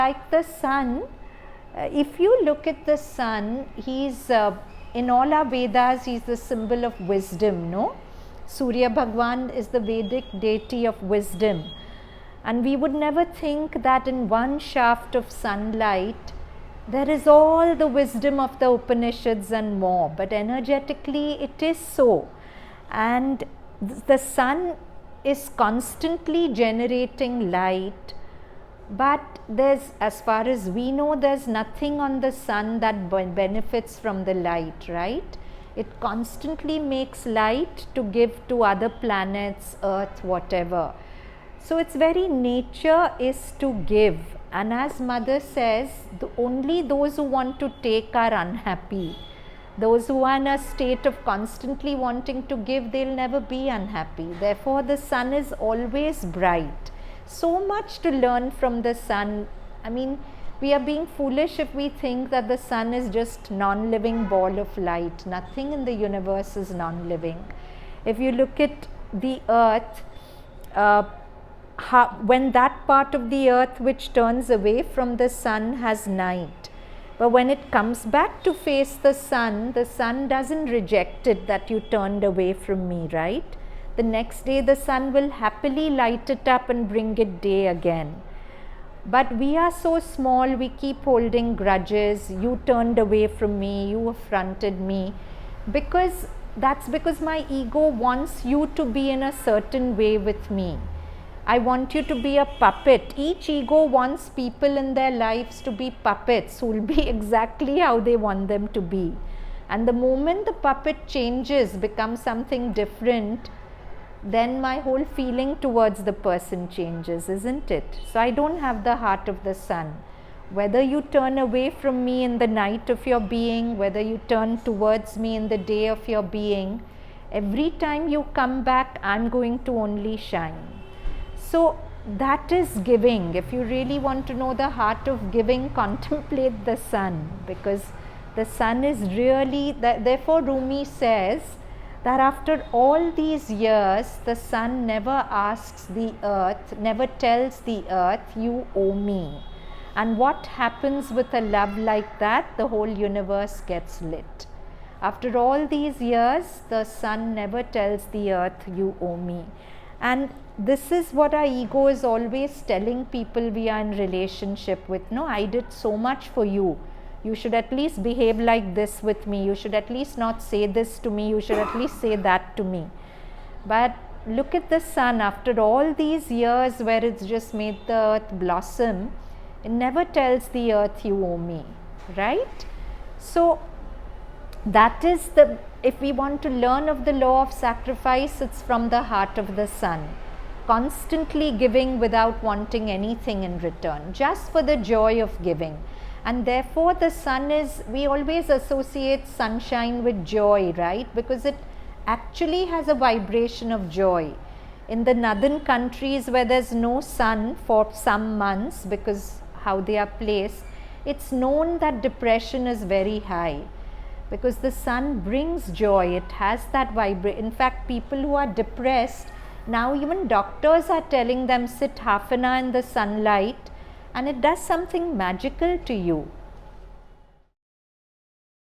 like the sun, if you look at the sun, he's in all our Vedas, he's the symbol of wisdom, no? Surya Bhagwan is the Vedic deity of wisdom. And we would never think that in one shaft of sunlight, there is all the wisdom of the Upanishads and more. But energetically, it is so. And the sun is constantly generating light. But there's, as far as we know, there's nothing on the sun that benefits from the light, right? It constantly makes light to give to other planets, earth, whatever. So its very nature is to give. And as Mother says, only those who want to take are unhappy. Those who are in a state of constantly wanting to give, they'll never be unhappy. Therefore, the sun is always bright. So much to learn from the sun. I mean, we are being foolish if we think that the sun is just non-living ball of light. Nothing in the universe is non-living. If you look at the earth, when that part of the earth which turns away from the sun has night, but when it comes back to face the sun doesn't reject it that you turned away from me, right? The next day the sun will happily light it up and bring it day again. But we are so small, we keep holding grudges. You turned away from me, you affronted me, because my ego wants you to be in a certain way with me. I want you to be a puppet. Each ego wants people in their lives to be puppets who will be exactly how they want them to be. And the moment the puppet changes, becomes something different, then my whole feeling towards the person changes, isn't it? So I don't have the heart of the sun. Whether you turn away from me in the night of your being, whether you turn towards me in the day of your being, every time you come back, I'm going to only shine. So that is giving. If you really want to know the heart of giving, contemplate the sun, because the sun is really, therefore Rumi says that after all these years, the sun never asks the earth, never tells the earth, you owe me. And what happens with a love like that? The whole universe gets lit. After all these years, the sun never tells the earth, you owe me. And this is what our ego is always telling people we are in relationship with. No, I did so much for you. You should at least behave like this with me. You should at least not say this to me. You should at least say that to me. But look at the sun. After all these years where it's just made the earth blossom, it never tells the earth you owe me, right? So that is if we want to learn of the law of sacrifice, it's from the heart of the sun. Constantly giving without wanting anything in return, just for the joy of giving. And therefore the sun is, we always associate sunshine with joy, right? Because it actually has a vibration of joy. In the northern countries where there's no sun for some months, because how they are placed, it's known that depression is very high. Because the sun brings joy, it has that vibration. In fact, people who are depressed, now even doctors are telling them sit half an hour in the sunlight, and it does something magical to you.